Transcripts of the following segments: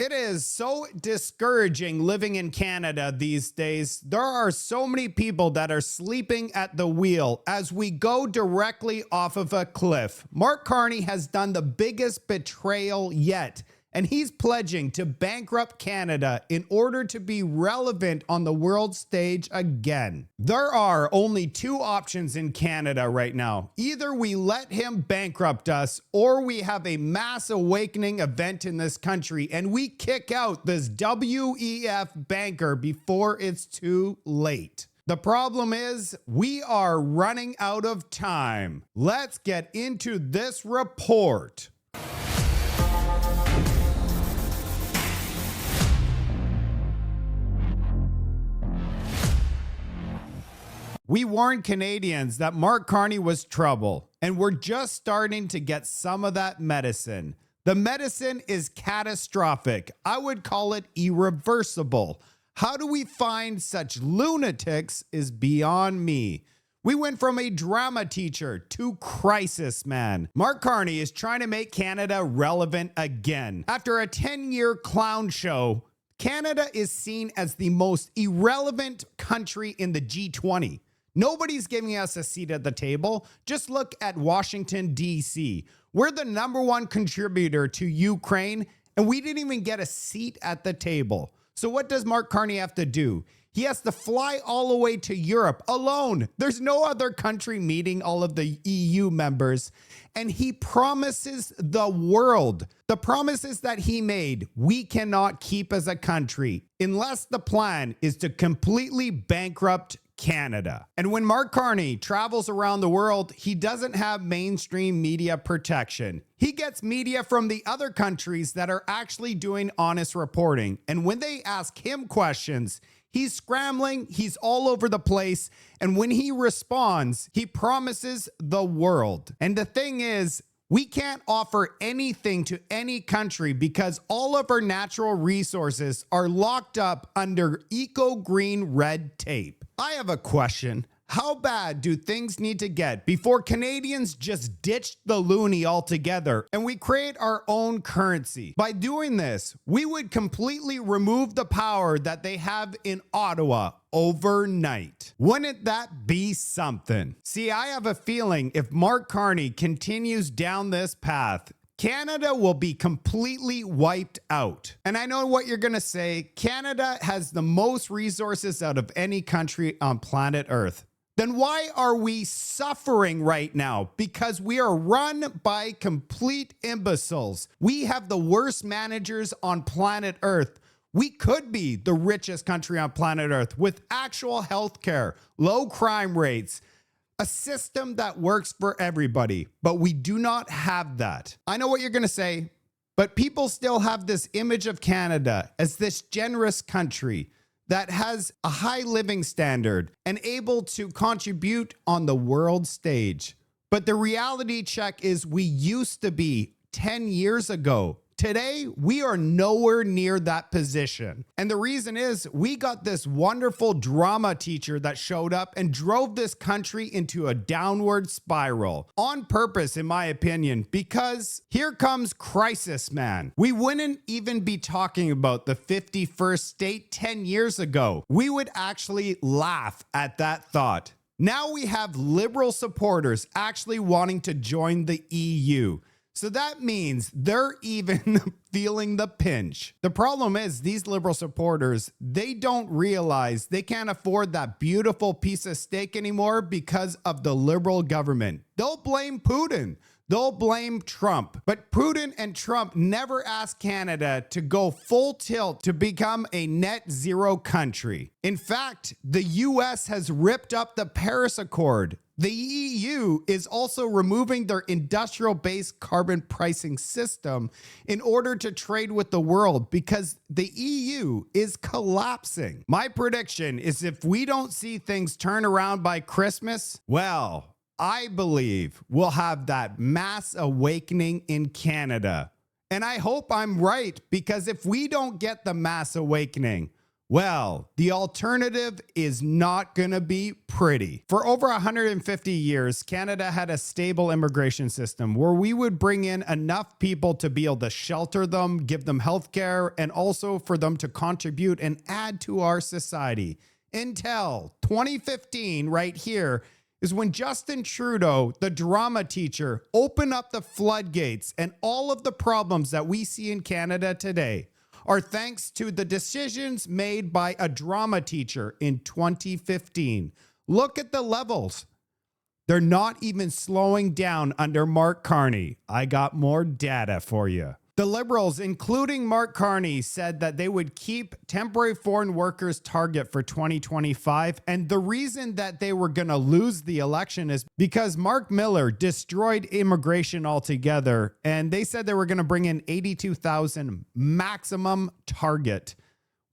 It is so discouraging living in Canada these days. There are so many people that are sleeping at the wheel as we go directly off of a cliff. Mark Carney has done the biggest betrayal yet, and he's pledging to bankrupt Canada in order to be relevant on the world stage again. There are only two options in Canada right now. Either we let him bankrupt us, or we have a mass awakening event in this country and we kick out this WEF banker before it's too late. The problem is we are running out of time. Let's get into this report. We warned Canadians that Mark Carney was trouble, and we're just starting to get some of that medicine. The medicine is catastrophic. I would call it irreversible. How do we find such lunatics is beyond me. We went from a drama teacher to crisis man. Mark Carney is trying to make Canada relevant again. After a 10-year clown show, Canada is seen as the most irrelevant country in the G20. Nobody's giving us a seat at the table. Just look at Washington, D.C. We're the #1 contributor to Ukraine, and we didn't even get a seat at the table. So what does Mark Carney have to do? He has to fly all the way to Europe alone. There's no other country meeting all of the EU members. And he promises the world. The promises that he made, we cannot keep as a country unless the plan is to completely bankrupt Canada. And when Mark Carney travels around the world, he doesn't have mainstream media protection. He gets media from the other countries that are actually doing honest reporting. And when they ask him questions, he's scrambling, he's all over the place, and when he responds, he promises the world. And the thing is, we can't offer anything to any country because all of our natural resources are locked up under eco-green red tape. I have a question. How bad do things need to get before Canadians just ditch the loonie altogether and we create our own currency? By doing this, we would completely remove the power that they have in Ottawa overnight. Wouldn't that be something? See, I have a feeling if Mark Carney continues down this path, Canada will be completely wiped out. And I know what you're going to say. Canada has the most resources out of any country on planet Earth. Then why are we suffering right now? Because we are run by complete imbeciles. We have the worst managers on planet Earth. We could be the richest country on planet Earth with actual healthcare, low crime rates, a system that works for everybody, but we do not have that. I know what you're going to say, but people still have this image of Canada as this generous country that has a high living standard and able to contribute on the world stage. But the reality check is we used to be 10 years ago. Today, we are nowhere near that position. And the reason is we got this wonderful drama teacher that showed up and drove this country into a downward spiral. On purpose, in my opinion, because here comes crisis man. We wouldn't even be talking about the 51st state 10 years ago. We would actually laugh at that thought. Now we have liberal supporters actually wanting to join the EU. So that means they're even feeling the pinch. The problem is these liberal supporters, they don't realize they can't afford that beautiful piece of steak anymore because of the liberal government. They'll blame Putin. They'll blame Trump. But Putin and Trump never asked Canada to go full tilt to become a net zero country. In fact, the US has ripped up the Paris Accord. The EU is also removing their industrial-based carbon pricing system in order to trade with the world because the EU is collapsing. My prediction is if we don't see things turn around by Christmas, well, I believe we'll have that mass awakening in Canada. And I hope I'm right, because if we don't get the mass awakening, Well, the alternative is not going to be pretty. For over 150 years, Canada had a stable immigration system where we would bring in enough people to be able to shelter them, give them health care, and also for them to contribute and add to our society. Until 2015, right here, is when Justin Trudeau, the drama teacher, opened up the floodgates, and all of the problems that we see in Canada today are thanks to the decisions made by a drama teacher in 2015. Look at the levels. They're not even slowing down under Mark Carney. I got more data for you. The Liberals, including Mark Carney, said that they would keep temporary foreign workers target for 2025. And the reason that they were going to lose the election is because Mark Miller destroyed immigration altogether. And they said they were going to bring in 82,000 maximum target.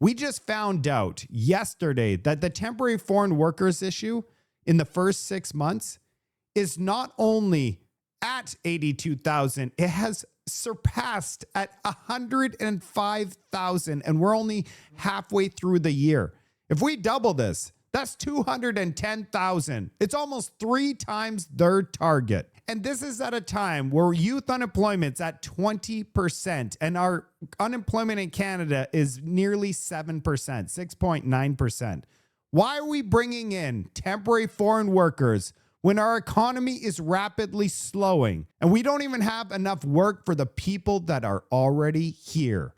We just found out yesterday that the temporary foreign workers issue in the first 6 months is not only at 82,000, it has surpassed at 105,000, and we're only halfway through the year. If we double this, that's 210,000. It's almost 3 times their target. And this is at a time where youth unemployment's at 20%, and our unemployment in Canada is nearly 7%, 6.9%. Why are we bringing in temporary foreign workers when our economy is rapidly slowing and we don't even have enough work for the people that are already here?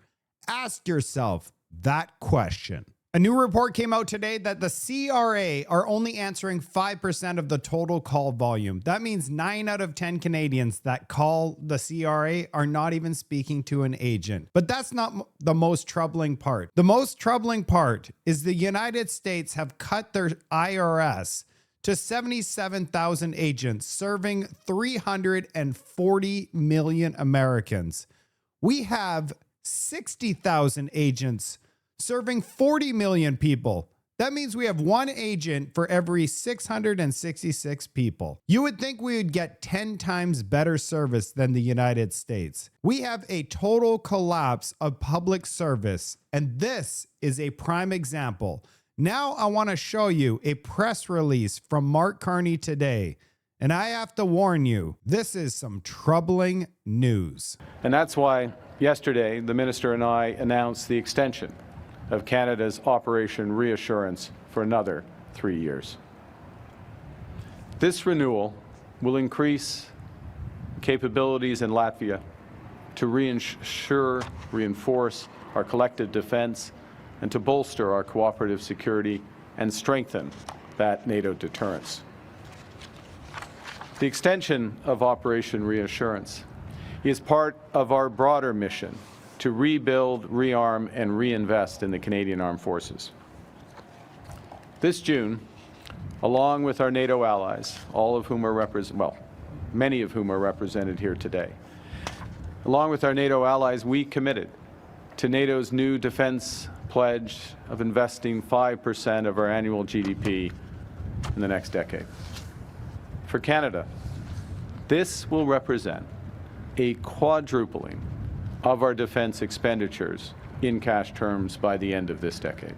Ask yourself that question. A new report came out today that the CRA are only answering 5% of the total call volume. That means 9 out of 10 Canadians that call the CRA are not even speaking to an agent. But that's not the most troubling part. The most troubling part is the United States have cut their IRS to 77,000 agents serving 340 million Americans. We have 60,000 agents serving 40 million people. That means we have 1 agent for every 666 people. You would think we would get 10 times better service than the United States. We have a total collapse of public service, and this is a prime example. Now I want to show you a press release from Mark Carney today. And I have to warn you, this is some troubling news. And that's why yesterday the minister and I announced the extension of Canada's Operation Reassurance for another 3 years. This renewal will increase capabilities in Latvia to reinforce our collective defense and to bolster our cooperative security and strengthen that NATO deterrence. The extension of Operation Reassurance is part of our broader mission to rebuild, rearm, and reinvest in the Canadian Armed Forces. This June, along with our NATO allies, all of whom are many of whom are represented here today, along with our NATO allies, we committed to NATO's new defense pledge of investing 5% of our annual GDP in the next decade. For Canada, this will represent a quadrupling of our defense expenditures in cash terms by the end of this decade.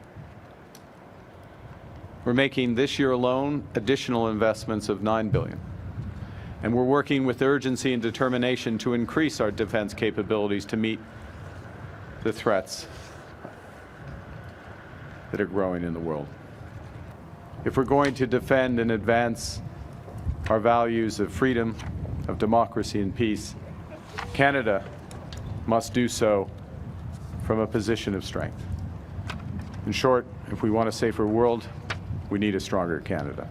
We're making this year alone additional investments of $9 billion. And we're working with urgency and determination to increase our defense capabilities to meet the threats that are growing in the world. If we're going to defend and advance our values of freedom, of democracy and peace, Canada must do so from a position of strength. In short, if we want a safer world, we need a stronger Canada.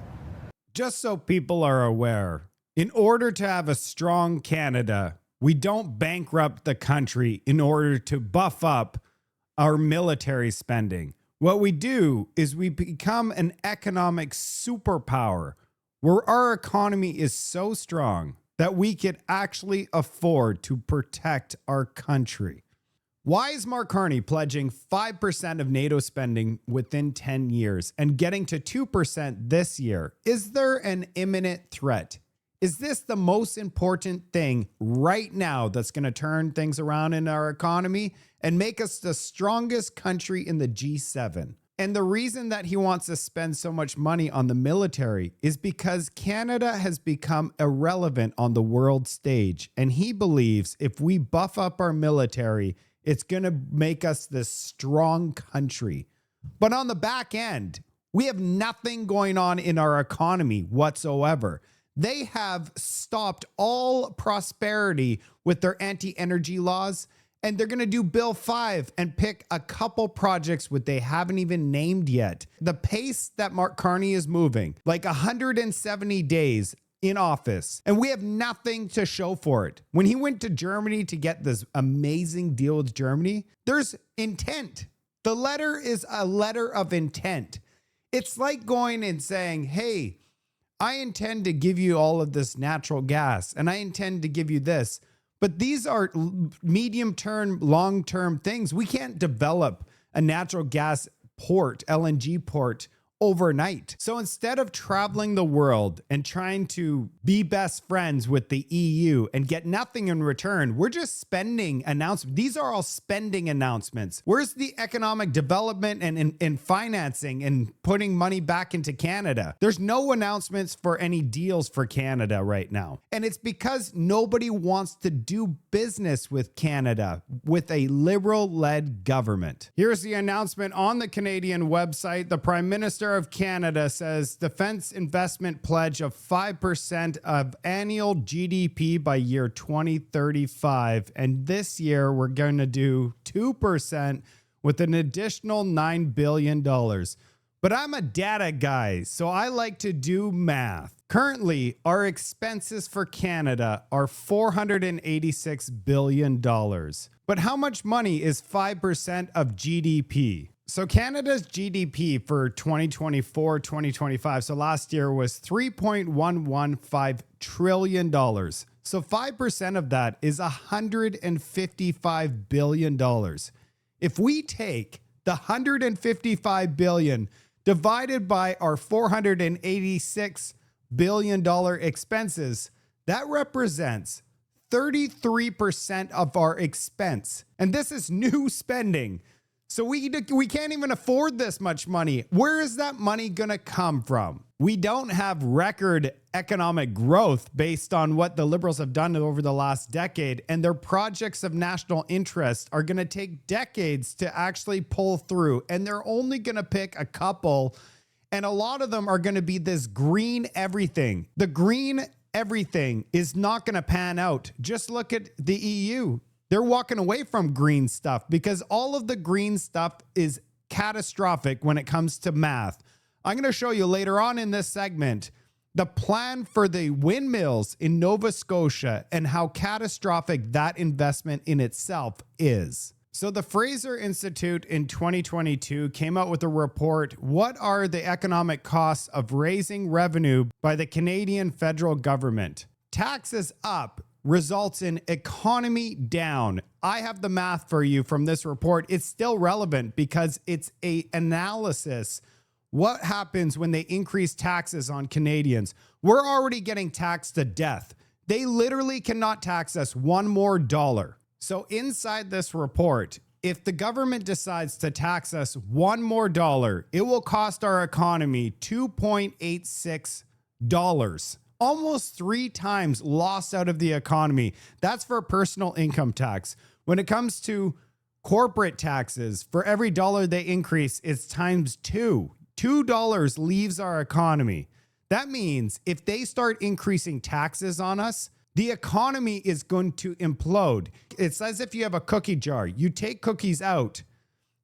Just so people are aware, in order to have a strong Canada, we don't bankrupt the country in order to buff up our military spending. What we do is we become an economic superpower where our economy is so strong that we could actually afford to protect our country. Why is Mark Carney pledging 5% of NATO spending within 10 years and getting to 2% this year? Is there an imminent threat? Is this the most important thing right now that's going to turn things around in our economy and make us the strongest country in the G7? And the reason that he wants to spend so much money on the military is because Canada has become irrelevant on the world stage. And he believes if we buff up our military, it's going to make us this strong country. But on the back end, we have nothing going on in our economy whatsoever. They have stopped all prosperity with their anti-energy laws. And they're going to do Bill 5 and pick a couple projects which they haven't even named yet. The pace that Mark Carney is moving, like 170 days in office, and we have nothing to show for it. When he went to Germany to get this amazing deal with Germany, there's intent. The letter is a letter of intent. It's like going and saying, hey, I intend to give you all of this natural gas, and I intend to give you this. But these are medium-term, long-term things. We can't develop a natural gas port, LNG port, overnight. So instead of traveling the world and trying to be best friends with the EU and get nothing in return, we're just spending announcements. These are all spending announcements. Where's the economic development and financing and putting money back into Canada? There's no announcements for any deals for Canada right now. And it's because nobody wants to do business with Canada with a liberal-led government. Here's the announcement on the Canadian website. The Prime Minister of Canada says defense investment pledge of 5% of annual GDP by year 2035. And this year we're going to do 2% with an additional $9 billion. But I'm a data guy, so I like to do math. Currently, our expenses for Canada are $486 billion. But how much money is 5% of GDP? So Canada's GDP for 2024-2025, so last year was $3.115 trillion. So 5% of that is $155 billion. If we take the $155 billion divided by our $486 billion expenses, that represents 33% of our expense. And this is new spending. So we can't even afford this much money. Where is that money going to come from? We don't have record economic growth based on what the Liberals have done over the last decade, and their projects of national interest are going to take decades to actually pull through, and they're only going to pick a couple, and a lot of them are going to be this green everything. The green everything is not going to pan out. Just look at the EU. They're walking away from green stuff because all of the green stuff is catastrophic when it comes to math. I'm going to show you later on in this segment the plan for the windmills in Nova Scotia and how catastrophic that investment in itself is. So the Fraser Institute in 2022 came out with a report. What are the economic costs of raising revenue by the Canadian federal government? Taxes up results in economy down. I have the math for you from this report. It's still relevant because it's an analysis. What happens when they increase taxes on Canadians? We're already getting taxed to death. They literally cannot tax us one more dollar. So inside this report, if the government decides to tax us one more dollar, it will cost our economy $2.86. Almost 3 times lost out of the economy. That's for personal income tax. When it comes to corporate taxes, for every dollar they increase, it's times 2. $2 leaves our economy. That means if they start increasing taxes on us, the economy is going to implode. It's as if you have a cookie jar. You take cookies out.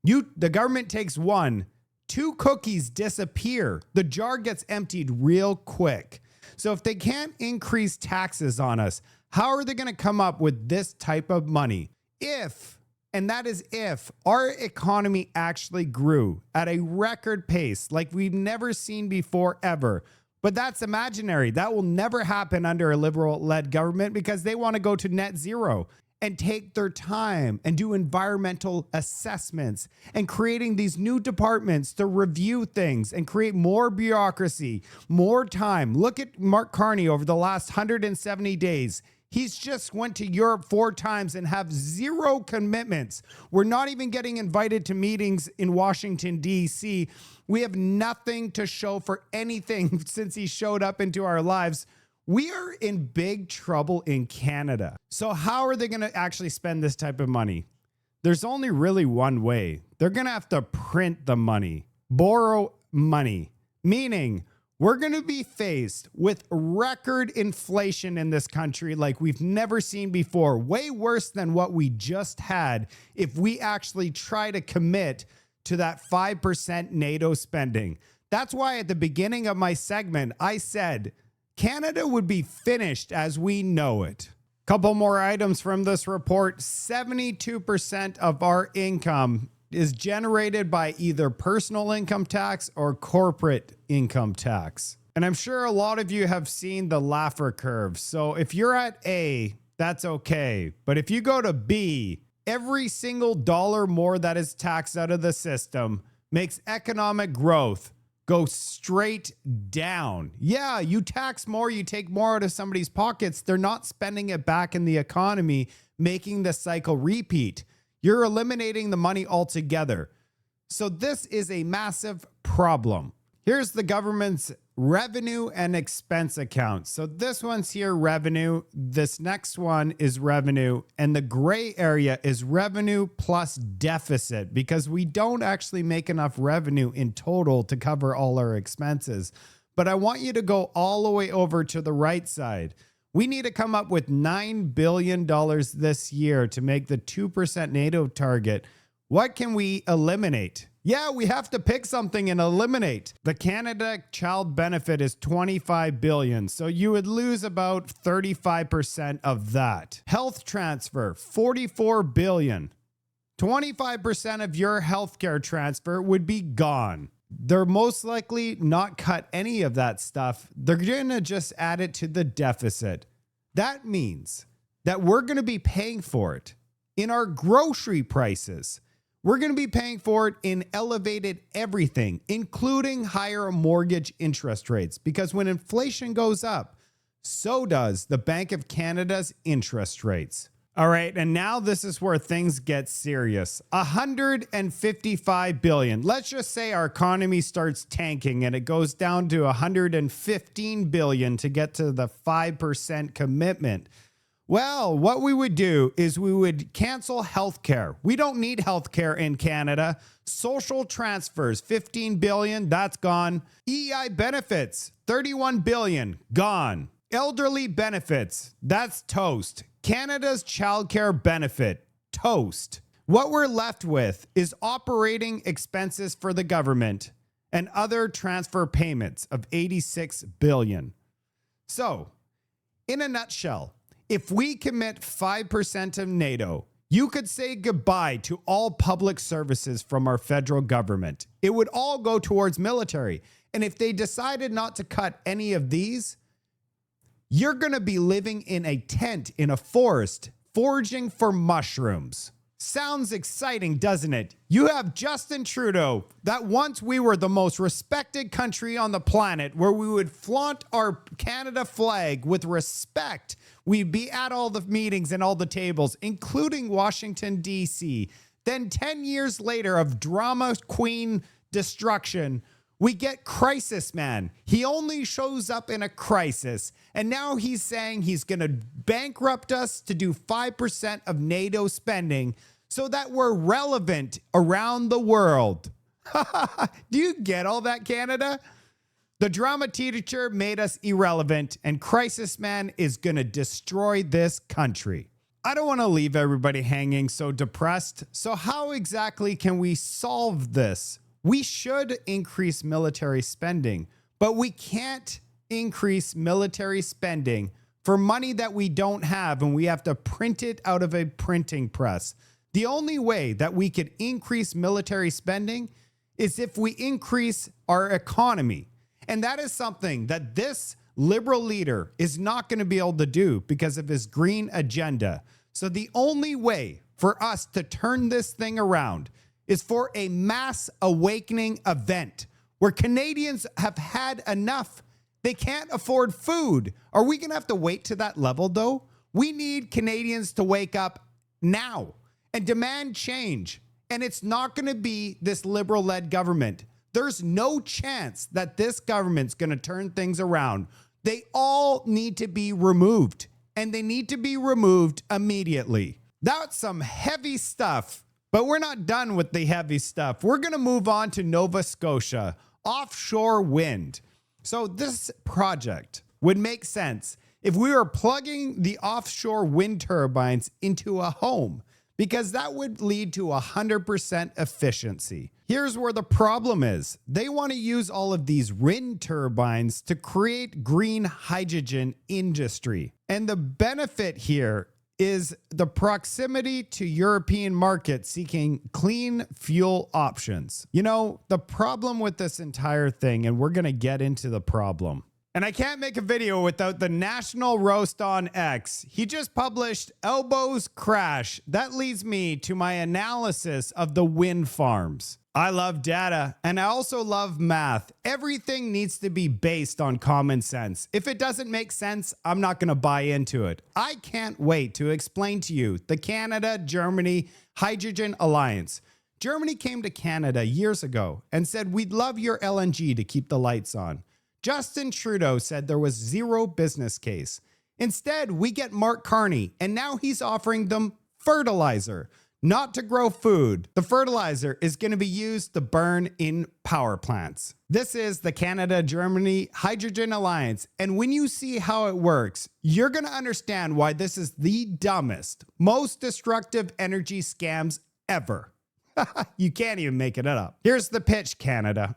The government takes 1. 2 cookies disappear. The jar gets emptied real quick. So if they can't increase taxes on us, how are they going to come up with this type of money? If, and that is if, our economy actually grew at a record pace like we've never seen before ever. But that's imaginary. That will never happen under a liberal-led government because they want to go to net zero and take their time and do environmental assessments and creating these new departments to review things and create more bureaucracy, more time. Look at Mark Carney over the last 170 days. He's just went to Europe 4 times and have zero commitments. We're not even getting invited to meetings in Washington, D.C. We have nothing to show for anything since he showed up into our lives. We are in big trouble in Canada. So how are they going to actually spend this type of money? There's only really one way. They're going to have to print the money, borrow money, meaning we're going to be faced with record inflation in this country like we've never seen before, way worse than what we just had if we actually try to commit to that 5% NATO spending. That's why at the beginning of my segment, I said Canada would be finished as we know it. Couple more items from this report. 72% of our income is generated by either personal income tax or corporate income tax. And I'm sure a lot of you have seen the Laffer curve. So if you're at A, that's okay. But if you go to B, every single dollar more that is taxed out of the system makes economic growth go straight down. Yeah, you tax more, you take more out of somebody's pockets. They're not spending it back in the economy, making the cycle repeat. You're eliminating the money altogether. So this is a massive problem. Here's the government's revenue and expense account. So this one's here, revenue. This next one is revenue. And the gray area is revenue plus deficit because we don't actually make enough revenue in total to cover all our expenses. But I want you to go all the way over to the right side. We need to come up with $9 billion this year to make the 2% NATO target. What can we eliminate? Yeah, we have to pick something and eliminate. The Canada child benefit is $25 billion, so you would lose about 35% of that. Health transfer, $44 billion. 25% of your healthcare transfer would be gone. They're most likely not cut any of that stuff. They're going to just add it to the deficit. That means that we're going to be paying for it in our grocery prices. We're going to be paying for it in elevated everything, including higher mortgage interest rates, because when inflation goes up, so does the Bank of Canada's interest rates. All right, and now this is where things get serious. $155 billion. Let's just say our economy starts tanking and it goes down to $115 billion to get to the 5% commitment. Well, what we would do is we would cancel healthcare. We don't need healthcare in Canada. Social transfers, $15 billion, that's gone. EI benefits, $31 billion, gone. Elderly benefits, that's toast. Canada's childcare benefit, toast. What we're left with is operating expenses for the government and other transfer payments of $86 billion. So, in a nutshell, if we commit 5% of NATO, you could say goodbye to all public services from our federal government. It would all go towards military. And if they decided not to cut any of these, you're going to be living in a tent in a forest, foraging for mushrooms. Sounds exciting, doesn't it? You have Justin Trudeau, that once we were the most respected country on the planet, where we would flaunt our Canada flag with respect. We'd be at all the meetings and all the tables, including Washington, D.C. Then 10 years later of drama queen destruction, we get Crisis Man. He only shows up in a crisis. And now he's saying he's going to bankrupt us to do 5% of NATO spending so that we're relevant around the world. Do you get all that, Canada? The drama teacher made us irrelevant, and Crisis Man is going to destroy this country. I don't want to leave everybody hanging so depressed. So how exactly can we solve this? We should increase military spending, but we can't increase military spending for money that we don't have and we have to print it out of a printing press. The only way that we could increase military spending is if we increase our economy. And that is something that this liberal leader is not going to be able to do because of his green agenda. So the only way for us to turn this thing around is for a mass awakening event where Canadians have had enough. They can't afford food. Are we going to have to wait to that level, though? We need Canadians to wake up now and demand change. And it's not going to be this Liberal-led government. There's no chance that this government's going to turn things around. They all need to be removed, and they need to be removed immediately. That's some heavy stuff, but we're not done with the heavy stuff. We're going to move on to Nova Scotia, offshore wind. So this project would make sense if we were plugging the offshore wind turbines into a home, because that would lead to 100% efficiency. Here's where the problem is. They want to use all of these wind turbines to create green hydrogen industry. And the benefit here is the proximity to European markets seeking clean fuel options. You know, the problem with this entire thing, and we're going to get into the problem. And I can't make a video without the National Roast on X. He just published Elbows Crash. That leads me to my analysis of the wind farms. I love data, and I also love math. Everything needs to be based on common sense. If it doesn't make sense, I'm not going to buy into it. I can't wait to explain to you the Canada-Germany Hydrogen Alliance. Germany came to Canada years ago and said, "We'd love your LNG to keep the lights on." Justin Trudeau said there was zero business case. Instead, we get Mark Carney, and now he's offering them fertilizer, not to grow food. The fertilizer is going to be used to burn in power plants. This is the Canada-Germany Hydrogen Alliance, and when you see how it works, you're going to understand why this is the dumbest, most destructive energy scams ever. You can't even make it up. Here's the pitch, Canada.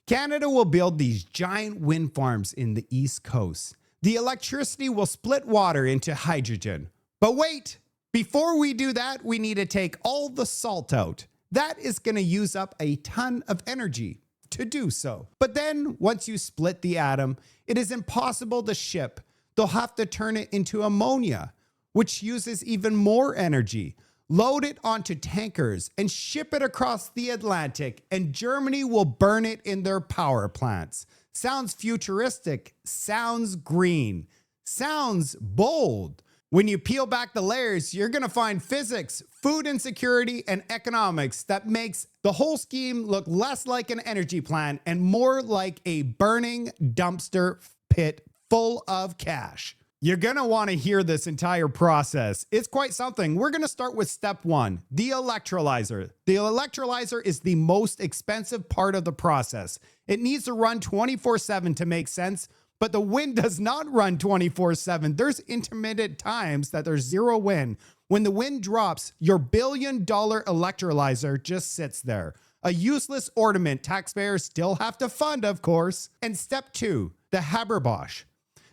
Canada will build these giant wind farms in the East Coast. The electricity will split water into hydrogen. But wait, before we do that, we need to take all the salt out. That is going to use up a ton of energy to do so. But then once you split the atom, it is impossible to ship. They'll have to turn it into ammonia, which uses even more energy. Load it onto tankers and ship it across the Atlantic, and Germany will burn it in their power plants. Sounds futuristic, sounds green, sounds bold. When you peel back the layers, you're going to find physics, food insecurity, and economics that makes the whole scheme look less like an energy plan and more like a burning dumpster pit full of cash. You're going to want to hear this entire process. It's quite something. We're going to start with step one, the electrolyzer. The electrolyzer is the most expensive part of the process. It needs to run 24/7 to make sense, but the wind does not run 24/7. There's intermittent times that there's zero wind. When the wind drops, your billion-dollar electrolyzer just sits there. A useless ornament taxpayers still have to fund, of course. And step two, the Haber-Bosch.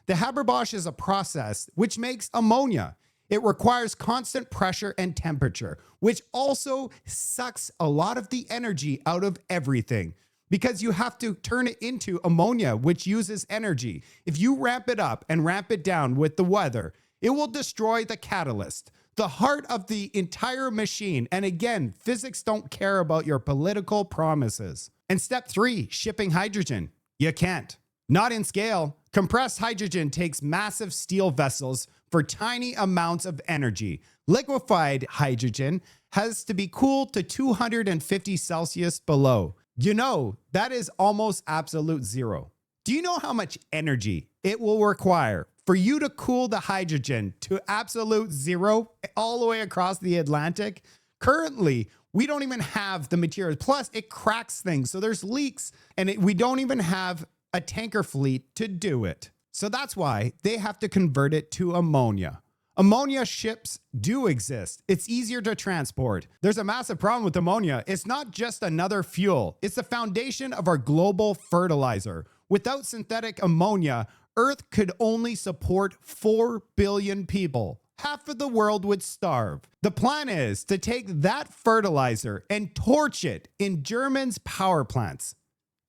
The Haber-Bosch is a process which makes ammonia. It requires constant pressure and temperature, which also sucks a lot of the energy out of everything because you have to turn it into ammonia, which uses energy. If you ramp it up and ramp it down with the weather, it will destroy the catalyst, the heart of the entire machine. And again, physics don't care about your political promises. And step three, shipping hydrogen. You can't. Not in scale. Compressed hydrogen takes massive steel vessels for tiny amounts of energy. Liquefied hydrogen has to be cooled to 250 Celsius below. You know, that is almost absolute zero. Do you know how much energy it will require for you to cool the hydrogen to absolute zero all the way across the Atlantic? Currently, we don't even have the materials. Plus, it cracks things. So there's leaks, and we don't even have a tanker fleet to do it. So that's why they have to convert it to ammonia. Ammonia ships do exist. It's easier to transport. There's a massive problem with ammonia. It's not just another fuel. It's the foundation of our global fertilizer. Without synthetic ammonia, Earth could only support 4 billion people. Half of the world would starve. The plan is to take that fertilizer and torch it in Germany's power plants.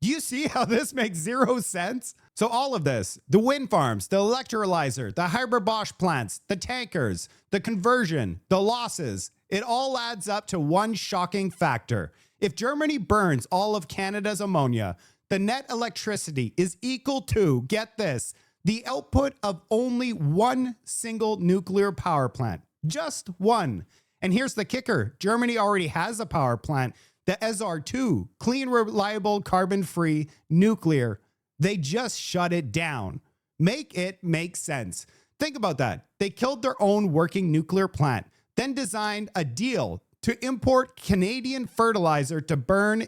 Do you see how this makes zero sense? So all of this, the wind farms, the electrolyzer, the Haber-Bosch plants, the tankers, the conversion, the losses, it all adds up to one shocking factor. If Germany burns all of Canada's ammonia, the net electricity is equal to, get this, The output of only one single nuclear power plant. Just one. And here's the kicker. Germany already has a power plant, the SR2, clean, reliable, carbon-free nuclear. They just shut it down. Make it make sense. Think about that. They killed their own working nuclear plant, then designed a deal to import Canadian fertilizer to burn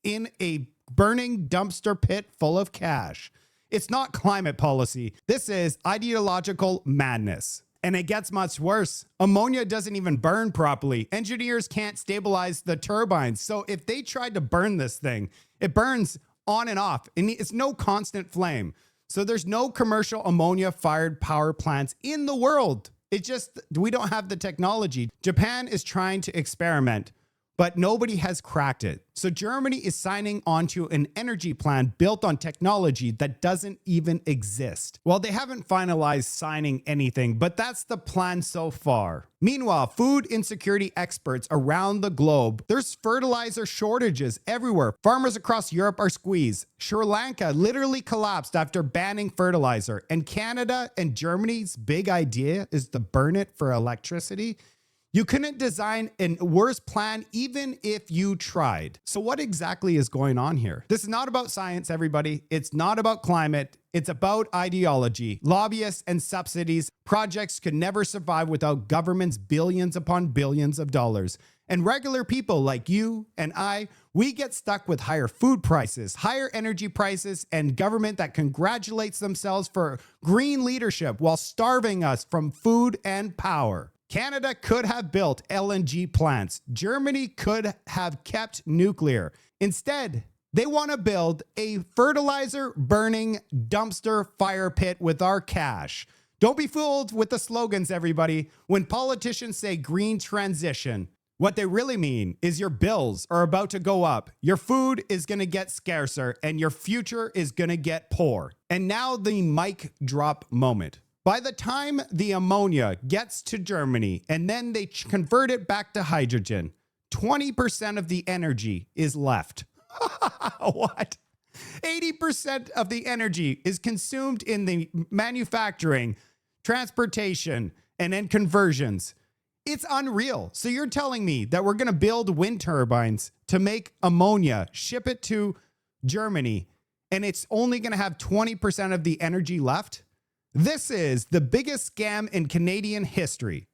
in a burning dumpster pit full of cash. It's not climate policy. This is ideological madness. And it gets much worse. Ammonia doesn't even burn properly. Engineers can't stabilize the turbines. So if they tried to burn this thing, it burns on and off, and it's no constant flame. So there's no commercial ammonia fired power plants in the world. We don't have the technology. Japan is trying to experiment, but nobody has cracked it. So Germany is signing onto an energy plan built on technology that doesn't even exist. Well, they haven't finalized signing anything, but that's the plan so far. Meanwhile, food insecurity experts around the globe, there's fertilizer shortages everywhere. Farmers across Europe are squeezed. Sri Lanka literally collapsed after banning fertilizer. And Canada and Germany's big idea is to burn it for electricity. You couldn't design a worse plan even if you tried. So what exactly is going on here? This is not about science, everybody. It's not about climate. It's about ideology, lobbyists and subsidies. Projects could never survive without government's billions upon billions of dollars. And regular people like you and I, we get stuck with higher food prices, higher energy prices, and government that congratulates themselves for green leadership while starving us from food and power. Canada could have built LNG plants. Germany could have kept nuclear. Instead, they want to build a fertilizer burning dumpster fire pit with our cash. Don't be fooled with the slogans, everybody. When politicians say green transition, what they really mean is your bills are about to go up, your food is going to get scarcer, and your future is going to get poor. And now the mic drop moment. By the time the ammonia gets to Germany and then they convert it back to hydrogen, 20% of the energy is left. What? 80% of the energy is consumed in the manufacturing, transportation, and then conversions. It's unreal. So you're telling me that we're going to build wind turbines to make ammonia, ship it to Germany, and it's only going to have 20% of the energy left? This is the biggest scam in Canadian history,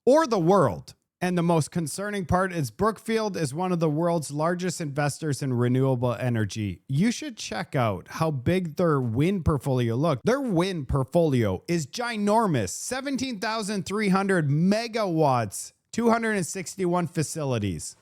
or the world. And the most concerning part is Brookfield is one of the world's largest investors in renewable energy. You should check out how big their wind portfolio looks. Their wind portfolio is ginormous, 17,300 megawatts, 261 facilities.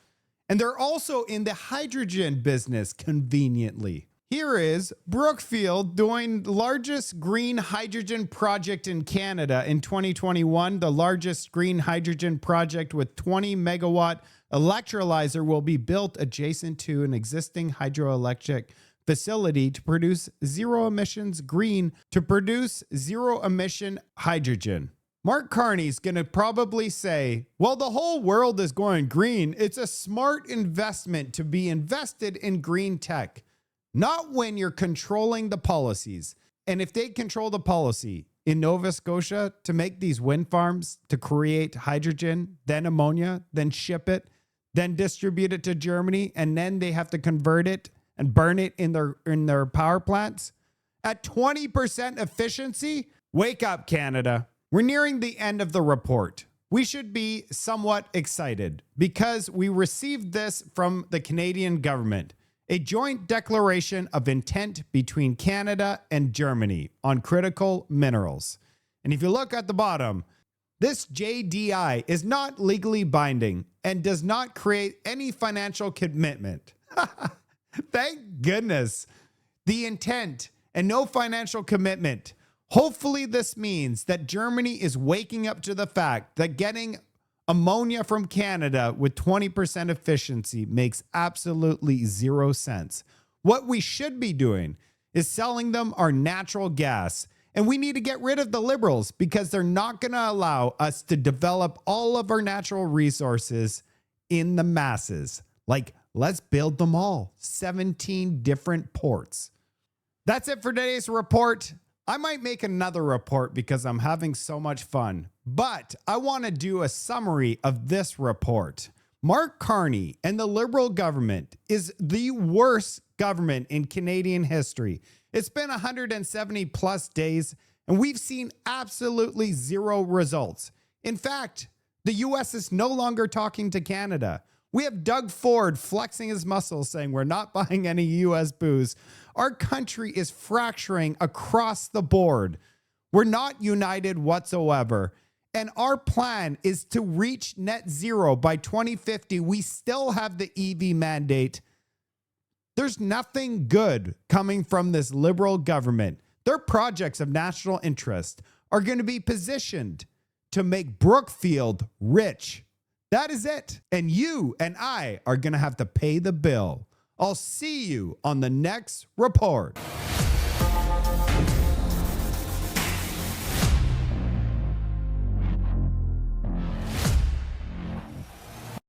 And they're also in the hydrogen business conveniently. Here is Brookfield doing the largest green hydrogen project in Canada in 2021. The largest green hydrogen project with 20 megawatt electrolyzer will be built adjacent to an existing hydroelectric facility to produce zero emissions hydrogen. Mark Carney's going to probably say, well, the whole world is going green. It's a smart investment to be invested in green tech. Not when you're controlling the policies. And if they control the policy in Nova Scotia to make these wind farms to create hydrogen, then ammonia, then ship it, then distribute it to Germany, and then they have to convert it and burn it in their power plants at 20% efficiency, wake up, Canada. We're nearing the end of the report. We should be somewhat excited because we received this from the Canadian government. A joint declaration of intent between Canada and Germany on critical minerals. And if you look at the bottom, this JDI is not legally binding and does not create any financial commitment. Thank goodness. The intent and no financial commitment. Hopefully this means that Germany is waking up to the fact that getting ammonia from Canada with 20% efficiency makes absolutely zero sense. What we should be doing is selling them our natural gas. And we need to get rid of the liberals because they're not going to allow us to develop all of our natural resources in the masses. Like, let's build them all. 17 different ports. That's it for today's report. I might make another report because I'm having so much fun, but I want to do a summary of this report. Mark Carney and the Liberal government is the worst government in Canadian history. It's been 170 plus days, and we've seen absolutely zero results. In fact, the US is no longer talking to Canada. We have Doug Ford flexing his muscles saying we're not buying any US booze. Our country is fracturing across the board. We're not united whatsoever. And our plan is to reach net zero by 2050. We still have the EV mandate. There's nothing good coming from this Liberal government. Their projects of national interest are going to be positioned to make Brookfield rich. That is it. And you and I are going to have to pay the bill. I'll see you on the next report.